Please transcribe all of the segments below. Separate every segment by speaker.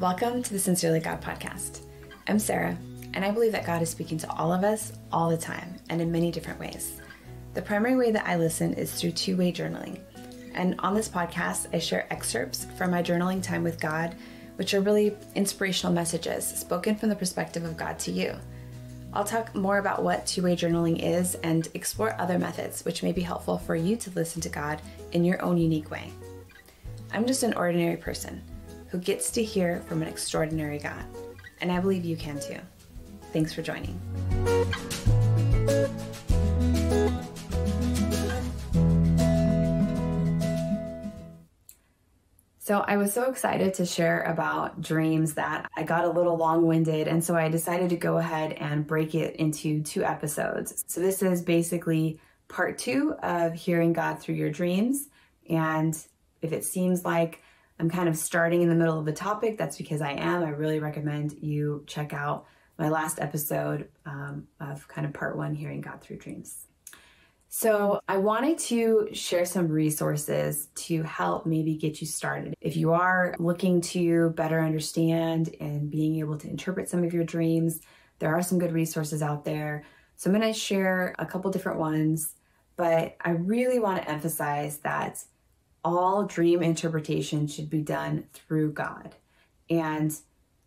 Speaker 1: Welcome to the Sincerely God podcast. I'm Sarah, and I believe that God is speaking to all of us all the time and in many different ways. The primary way that I listen is through two-way journaling. And on this podcast, I share excerpts from my journaling time with God, which are really inspirational messages spoken from the perspective of God to you. I'll talk more about what two-way journaling is and explore other methods which may be helpful for you to listen to God in your own unique way. I'm just an ordinary person who gets to hear from an extraordinary God, and I believe you can too. Thanks for joining. So I was so excited to share about dreams that I got a little long-winded, and so I decided to go ahead and break it into 2 episodes. So this is basically part 2 of hearing God through your dreams, and if it seems like I'm kind of starting in the middle of the topic, that's because I am. I really recommend you check out my last episode of kind of part 1, hearing God through dreams. So I wanted to share some resources to help maybe get you started. If you are looking to better understand and being able to interpret some of your dreams, there are some good resources out there. So I'm going to share a couple different ones, but I really want to emphasize that all dream interpretation should be done through God. And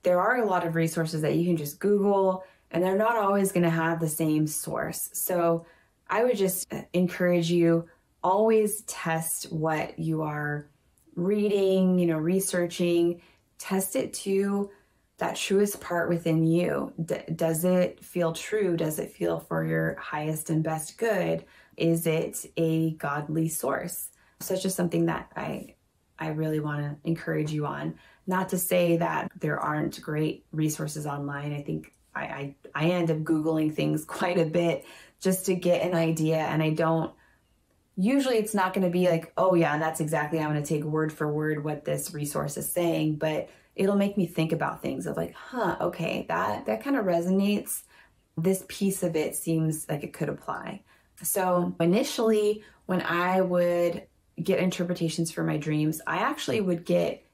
Speaker 1: there are a lot of resources that you can just Google, and they're not always going to have the same source. So I would just encourage you, always test what you are reading, researching, test it to that truest part within you. Does it feel true? Does it feel for your highest and best good? Is it a godly source? So it's just something that I really want to encourage you on. Not to say that there aren't great resources online. I think I end up Googling things quite a bit just to get an idea. And usually it's not going to be like, oh yeah, that's exactly, I'm going to take word for word what this resource is saying, but it'll make me think about things of like, okay, that kind of resonates. This piece of it seems like it could apply. So initially, when I would get interpretations for my dreams, I actually would get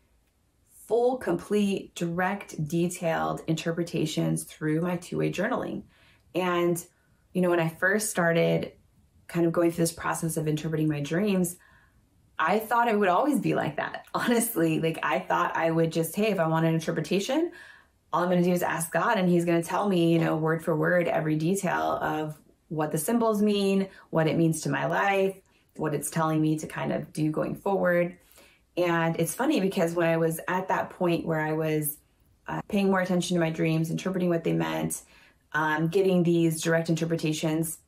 Speaker 1: full, complete, direct, detailed interpretations through my two-way journaling. And, when I first started kind of going through this process of interpreting my dreams, I thought it would always be like that. Honestly, I thought I would just, hey, if I want an interpretation, all I'm going to do is ask God, and he's going to tell me, word for word, every detail of what the symbols mean, what it means to my life, what it's telling me to kind of do going forward. And it's funny because when I was at that point where I was paying more attention to my dreams, interpreting what they meant, getting these direct interpretations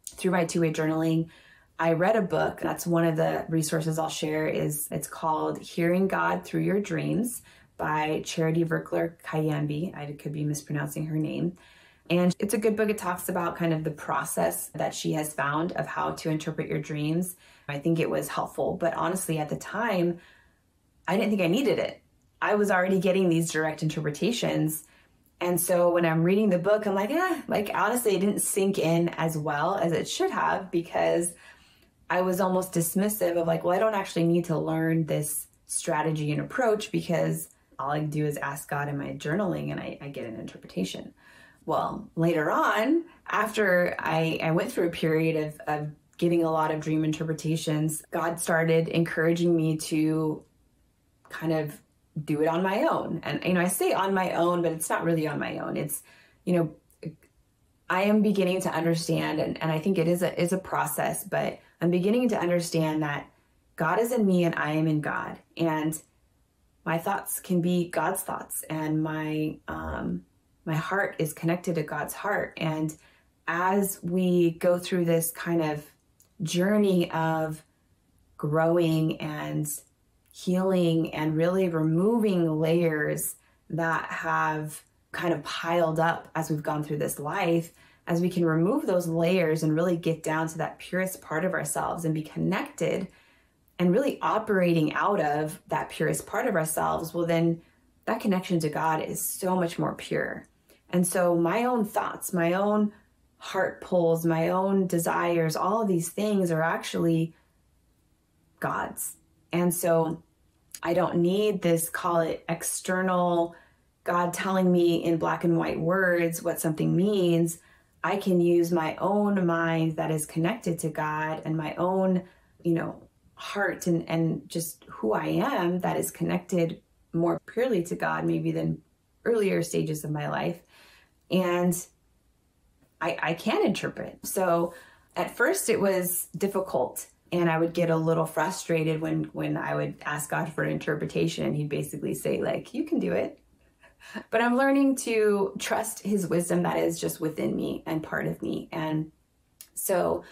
Speaker 1: through my two-way journaling, I read a book. That's one of the resources I'll share. It's called Hearing God Through Your Dreams by Charity Verkler Kayambi. I could be mispronouncing her name. And it's a good book. It talks about kind of the process that she has found of how to interpret your dreams. I think it was helpful, but honestly, at the time, I didn't think I needed it. I was already getting these direct interpretations. And so when I'm reading the book, I'm like, honestly, it didn't sink in as well as it should have, because I was almost dismissive of I don't actually need to learn this strategy and approach, because all I do is ask God in my journaling and I get an interpretation. Well, later on, after I went through a period of getting a lot of dream interpretations, God started encouraging me to kind of do it on my own. And, I say on my own, but it's not really on my own. It's, I am beginning to understand, and I think it is a process, but I'm beginning to understand that God is in me and I am in God. And my thoughts can be God's thoughts, and my heart is connected to God's heart. And as we go through this kind of journey of growing and healing and really removing layers that have kind of piled up as we've gone through this life, as we can remove those layers and really get down to that purest part of ourselves and be connected and really operating out of that purest part of ourselves, well, then that connection to God is so much more pure. And so my own thoughts, my own heart pulls, my own desires, all of these things are actually God's. And so I don't need this, call it external God telling me in black and white words what something means. I can use my own mind that is connected to God and my own, heart and just who I am that is connected more purely to God maybe than earlier stages of my life. And I can interpret. So at first it was difficult, and I would get a little frustrated when I would ask God for an interpretation. He'd basically say, like, you can do it. But I'm learning to trust his wisdom that is just within me and part of me. And so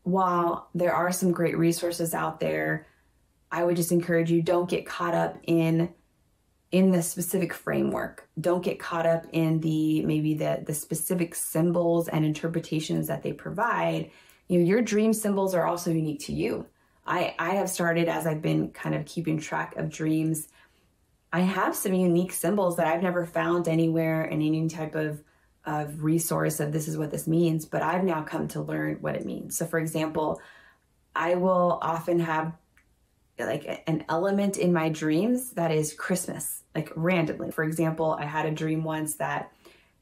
Speaker 1: while there are some great resources out there, I would just encourage you, don't get caught up in the specific framework. Don't get caught up in the specific symbols and interpretations that they provide. Your dream symbols are also unique to you. I have started, as I've been kind of keeping track of dreams, I have some unique symbols that I've never found anywhere in any type of resource of this is what this means, but I've now come to learn what it means. So for example, I will often have like an element in my dreams that is Christmas, like randomly. For example, I had a dream once that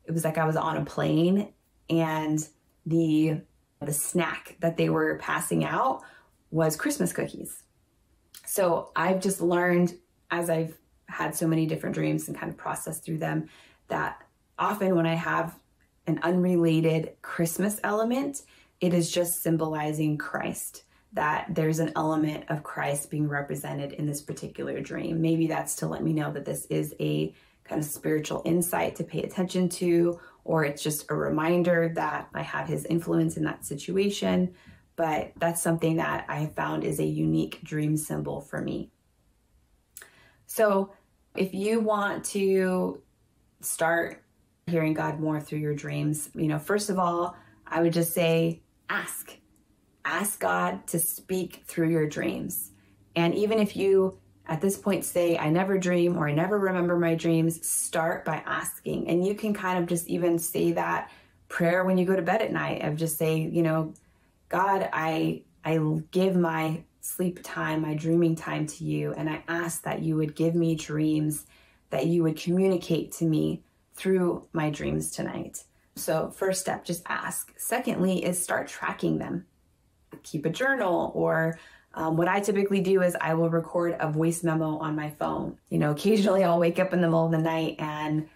Speaker 1: it was like I was on a plane and the snack that they were passing out was Christmas cookies. So I've just learned, as I've had so many different dreams and kind of processed through them, that often when I have an unrelated Christmas element, it is just symbolizing Christ, that there's an element of Christ being represented in this particular dream. Maybe that's to let me know that this is a kind of spiritual insight to pay attention to, or it's just a reminder that I have his influence in that situation. But that's something that I have found is a unique dream symbol for me. So if you want to start hearing God more through your dreams, first of all, I would just say, ask God to speak through your dreams. And even if you at this point say, I never dream or I never remember my dreams, start by asking. And you can kind of just even say that prayer when you go to bed at night of just saying, God, I give my sleep time, my dreaming time to you. And I ask that you would give me dreams, that you would communicate to me through my dreams tonight. So first step, just ask. Secondly is start tracking them. Keep a journal, or what I typically do is I will record a voice memo on my phone. Occasionally I'll wake up in the middle of the night and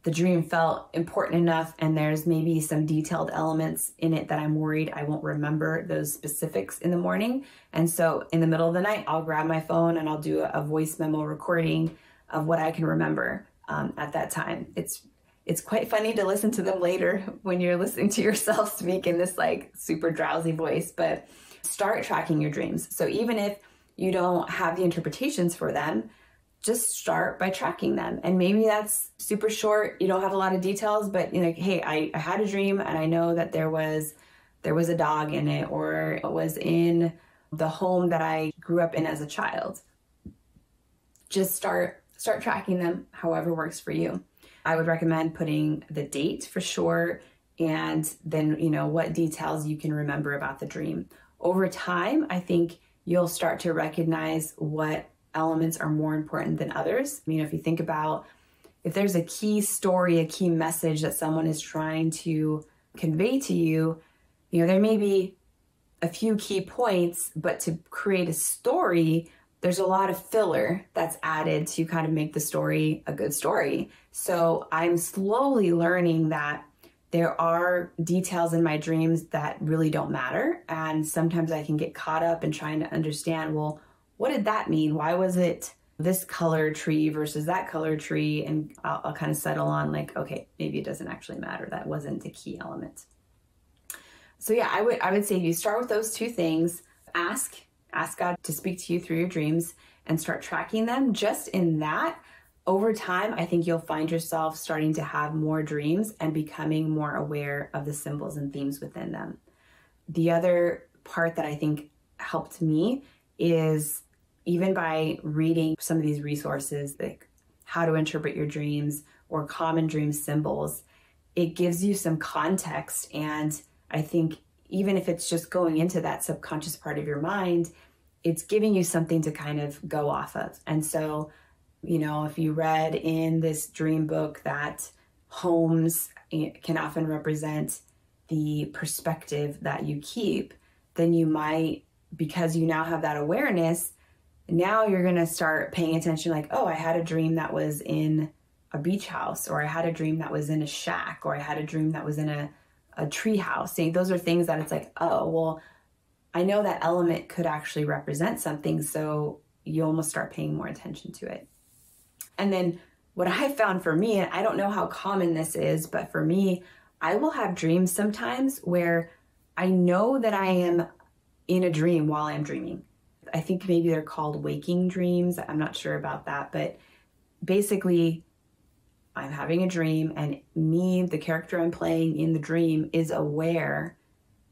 Speaker 1: the dream felt important enough and there's maybe some detailed elements in it that I'm worried I won't remember those specifics in the morning. And so in the middle of the night, I'll grab my phone and I'll do a voice memo recording of what I can remember at that time. It's quite funny to listen to them later when you're listening to yourself speak in this like super drowsy voice, but start tracking your dreams. So even if you don't have the interpretations for them, just start by tracking them. And maybe that's super short. You don't have a lot of details, but hey, I had a dream and I know that there was a dog in it, or it was in the home that I grew up in as a child. Just start tracking them however works for you. I would recommend putting the date for sure, and then, what details you can remember about the dream. Over time, I think you'll start to recognize what elements are more important than others. If you think about, if there's a key story, a key message that someone is trying to convey to you, there may be a few key points, but to create a story, there's a lot of filler that's added to kind of make the story a good story. So I'm slowly learning that there are details in my dreams that really don't matter. And sometimes I can get caught up in trying to understand, well, what did that mean? Why was it this color tree versus that color tree? And I'll kind of settle on like, okay, maybe it doesn't actually matter. That wasn't the key element. So yeah, I would say you start with those two things. Ask God to speak to you through your dreams and start tracking them. Just in that, over time, I think you'll find yourself starting to have more dreams and becoming more aware of the symbols and themes within them. The other part that I think helped me is even by reading some of these resources, like how to interpret your dreams or common dream symbols, it gives you some context. And I think even if it's just going into that subconscious part of your mind, it's giving you something to kind of go off of. And so, if you read in this dream book that homes can often represent the perspective that you keep, then you might, because you now have that awareness, now you're going to start paying attention like, oh, I had a dream that was in a beach house, or I had a dream that was in a shack, or I had a dream that was in a tree house. See, those are things that it's like, oh, well, I know that element could actually represent something. So you almost start paying more attention to it. And then what I found for me, and I don't know how common this is, but for me, I will have dreams sometimes where I know that I am in a dream while I'm dreaming. I think maybe they're called waking dreams. I'm not sure about that, but basically I'm having a dream and me, the character I'm playing in the dream, is aware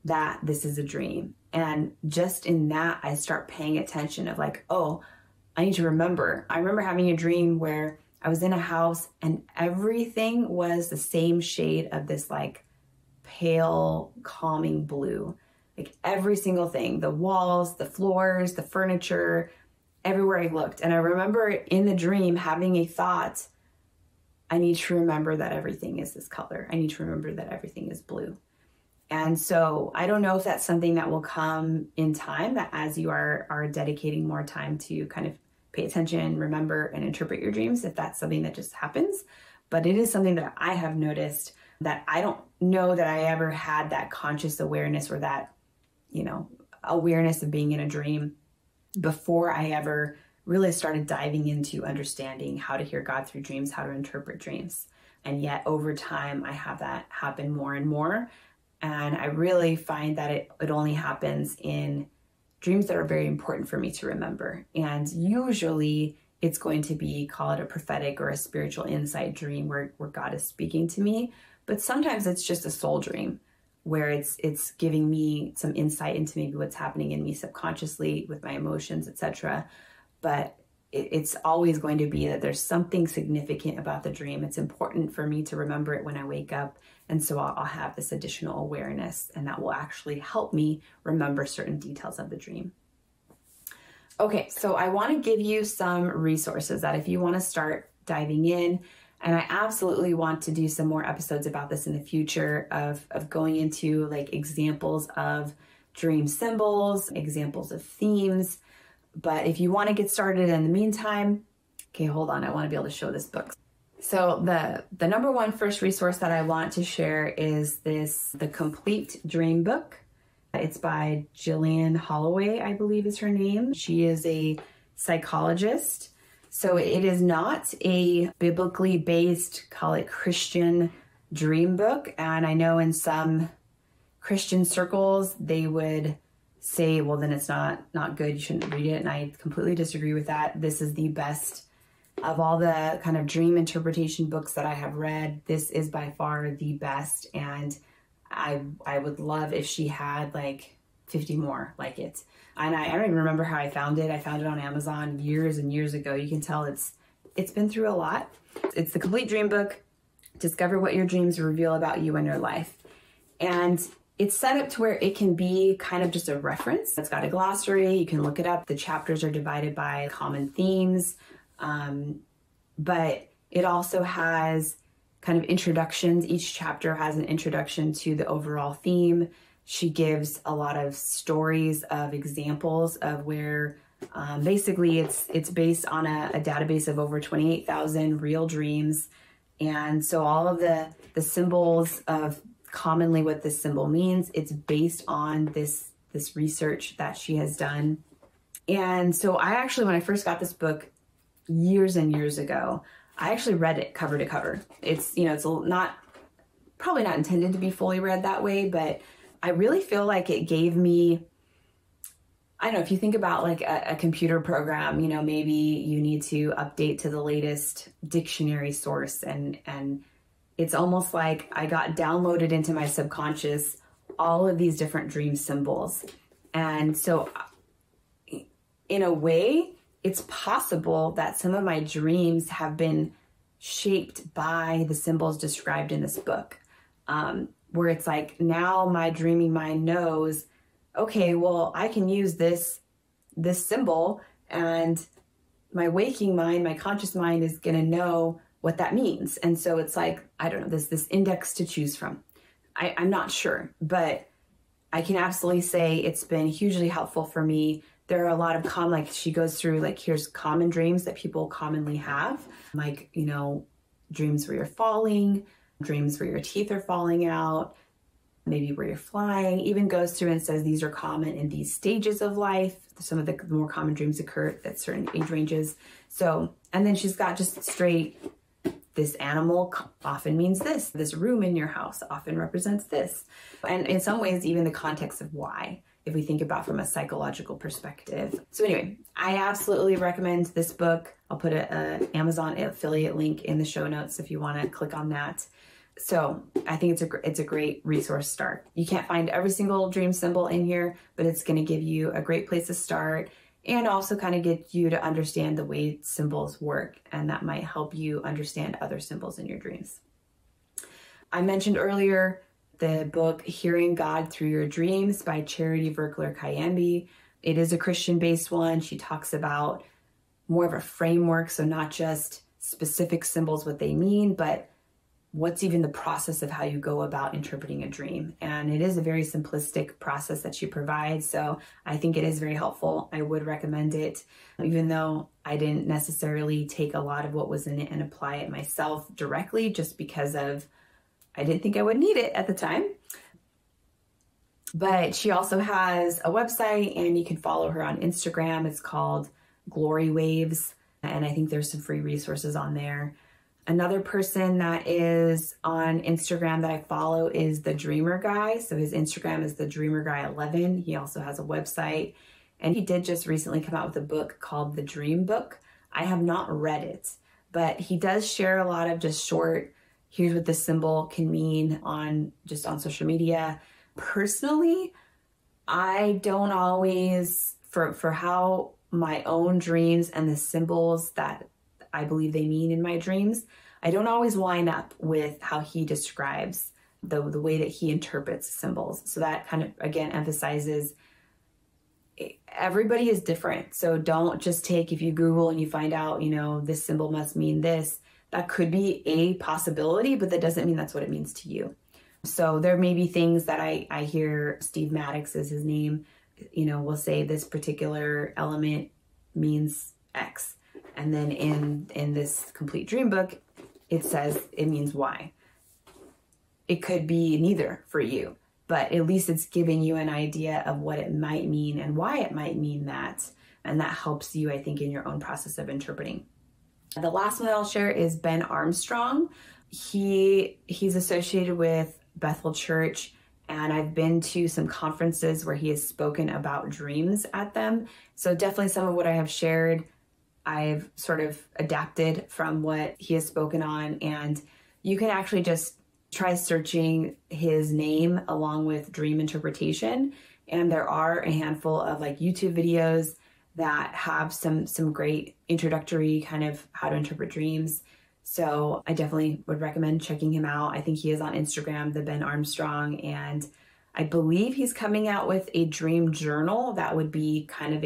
Speaker 1: that this is a dream. And just in that, I start paying attention of like, oh, I need to remember. I remember having a dream where I was in a house and everything was the same shade of this like pale, calming blue. Like every single thing, the walls, the floors, the furniture, everywhere I looked. And I remember in the dream having a thought, I need to remember that everything is this color. I need to remember that everything is blue. And so I don't know if that's something that will come in time, that as you are dedicating more time to kind of pay attention, remember, and interpret your dreams, if that's something that just happens. But it is something that I have noticed that I don't know that I ever had that conscious awareness or that, awareness of being in a dream before I ever really started diving into understanding how to hear God through dreams, how to interpret dreams. And yet over time, I have that happen more and more. And I really find that it only happens in dreams that are very important for me to remember. And usually it's going to be, call it a prophetic or a spiritual insight dream where God is speaking to me. But sometimes it's just a soul dream where it's giving me some insight into maybe what's happening in me subconsciously with my emotions, etc. But it's always going to be that there's something significant about the dream. It's important for me to remember it when I wake up. And so I'll have this additional awareness, and that will actually help me remember certain details of the dream. Okay, so I want to give you some resources that if you want to start diving in, and I absolutely want to do some more episodes about this in the future of going into like examples of dream symbols, examples of themes. But if you want to get started in the meantime, okay, hold on, I want to be able to show this book. So the number one first resource that I want to share is The Complete Dream Book. It's by Jillian Holloway, I believe is her name. She is a psychologist. So it is not a biblically based, call it Christian dream book. And I know in some Christian circles, they would say, well, then it's not good. You shouldn't read it. And I completely disagree with that. This is the best of all the kind of dream interpretation books that I have read. This is by far the best. And I would love if she had like 50 more like it. And I don't even remember how I found it. I found it on Amazon years and years ago. You can tell it's been through a lot. It's The Complete Dream Book. Discover what your dreams reveal about you and your life. And it's set up to where it can be kind of just a reference. It's got a glossary. You can look it up. The chapters are divided by common themes. But it also has kind of introductions. Each chapter has an introduction to the overall theme. She gives a lot of stories of examples of where basically it's based on a database of over 28,000 real dreams. And so all of the symbols of commonly what this symbol means, it's based on this research that she has done. And so I actually, when I first got this book years and years ago, I actually read it cover to cover. It's probably not intended to be fully read that way, but I really feel like it gave me, I don't know, if you think about like a computer program, maybe you need to update to the latest dictionary source, and it's almost like I got downloaded into my subconscious all of these different dream symbols. And so in a way, it's possible that some of my dreams have been shaped by the symbols described in this book, where it's like now my dreaming mind knows, okay, well, I can use this this symbol, and my waking mind, my conscious mind is going to know what that means. And so it's like, I don't know, this index to choose from. I'm not sure, but I can absolutely say it's been hugely helpful for me. There are a lot of like she goes through, like, here's common dreams that people commonly have, like, dreams where you're falling, dreams where your teeth are falling out, maybe where you're flying, even goes through and says these are common in these stages of life. Some of the more common dreams occur at certain age ranges. So, and then she's got just straight, this animal often means this room in your house often represents this. And in some ways, even the context of why, if we think about from a psychological perspective. So anyway, I absolutely recommend this book. I'll put an Amazon affiliate link in the show notes if you want to click on that. So I think it's a great resource start. You can't find every single dream symbol in here, but it's going to give you a great place to start and also kind of get you to understand the way symbols work. And that might help you understand other symbols in your dreams. I mentioned earlier the book Hearing God Through Your Dreams by Charity Verkler-Kayembe. It is a Christian-based one. She talks about more of a framework, so not just specific symbols, what they mean, but what's even the process of how you go about interpreting a dream. And it is a very simplistic process that she provides, so I think it is very helpful. I would recommend it, even though I didn't necessarily take a lot of what was in it and apply it myself directly, just because I didn't think I would need it at the time. But she also has a website, and you can follow her on Instagram. It's called Glory Waves, and I think there's some free resources on there. Another person that is on Instagram that I follow is The Dreamer Guy. So his Instagram is The Dreamer Guy 11. He also has a website, and he did just recently come out with a book called The Dream Book. I have not read it, but he does share a lot of just short, here's what this symbol can mean on social media. Personally, I don't always, for how my own dreams and the symbols that I believe they mean in my dreams, I don't always line up with how he describes the way that he interprets symbols. So that kind of, again, emphasizes everybody is different. So don't just take, if you Google and you find out, this symbol must mean this, that could be a possibility, but that doesn't mean that's what it means to you. So there may be things that I hear, Steve Maddox is his name, will say this particular element means X. And then in this complete dream book, it says it means Y. It could be neither for you, but at least it's giving you an idea of what it might mean and why it might mean that. And that helps you, I think, in your own process of interpreting. The last one that I'll share is Ben Armstrong. He's associated with Bethel Church, and I've been to some conferences where he has spoken about dreams at them. So definitely some of what I have shared, I've sort of adapted from what he has spoken on, and you can actually just try searching his name along with dream interpretation. And there are a handful of YouTube videos that have some great introductory kind of how to interpret dreams. So I definitely would recommend checking him out. I think he is on Instagram, the Ben Armstrong, and I believe he's coming out with a dream journal that would be kind of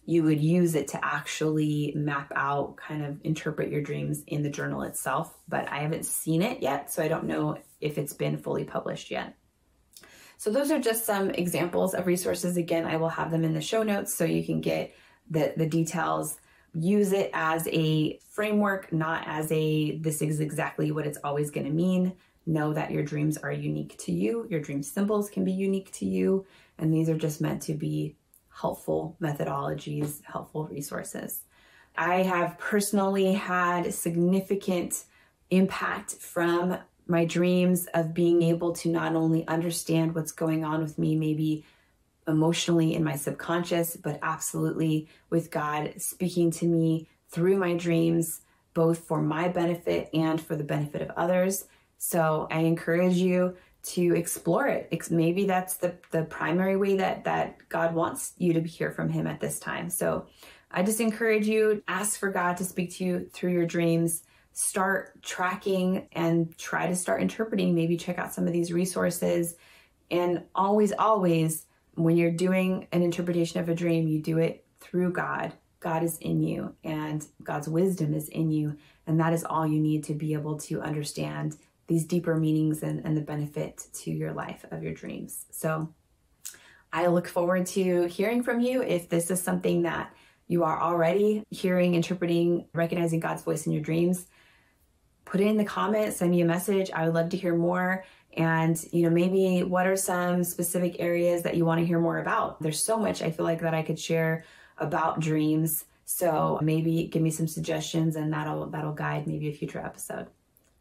Speaker 1: you would use it to actually map out, kind of interpret your dreams in the journal itself, but I haven't seen it yet, so I don't know if it's been fully published yet. So those are just some examples of resources. Again, I will have them in the show notes so you can get the details. Use it as a framework, not as this is exactly what it's always going to mean. Know that your dreams are unique to you. Your dream symbols can be unique to you, and these are just meant to be helpful methodologies, helpful resources. I have personally had significant impact from my dreams of being able to not only understand what's going on with me, maybe emotionally in my subconscious, but absolutely with God speaking to me through my dreams, both for my benefit and for the benefit of others. So I encourage you to explore it. Maybe that's the primary way that God wants you to hear from him at this time. So I just encourage you, ask for God to speak to you through your dreams, start tracking and try to start interpreting. Maybe check out some of these resources, and always, when you're doing an interpretation of a dream, you do it through God. God is in you and God's wisdom is in you. And that is all you need to be able to understand these deeper meanings and the benefit to your life of your dreams. So I look forward to hearing from you. If this is something that you are already hearing, interpreting, recognizing God's voice in your dreams, put it in the comments, send me a message. I would love to hear more. And, maybe what are some specific areas that you want to hear more about? There's so much I feel like that I could share about dreams. So maybe give me some suggestions and that'll guide maybe a future episode.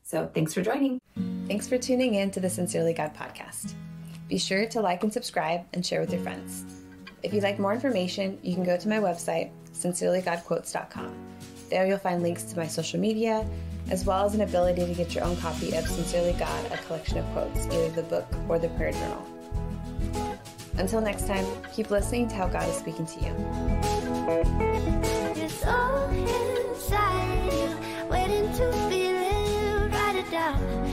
Speaker 1: So thanks for joining. Thanks for tuning in to the Sincerely God podcast. Be sure to like and subscribe and share with your friends. If you'd like more information, you can go to my website, sincerelygodquotes.com. There you'll find links to my social media, as well as an ability to get your own copy of Sincerely God, a collection of quotes, either the book or the prayer journal. Until next time, keep listening to how God is speaking to you.
Speaker 2: It's all inside you, waiting to be lived. Write it down.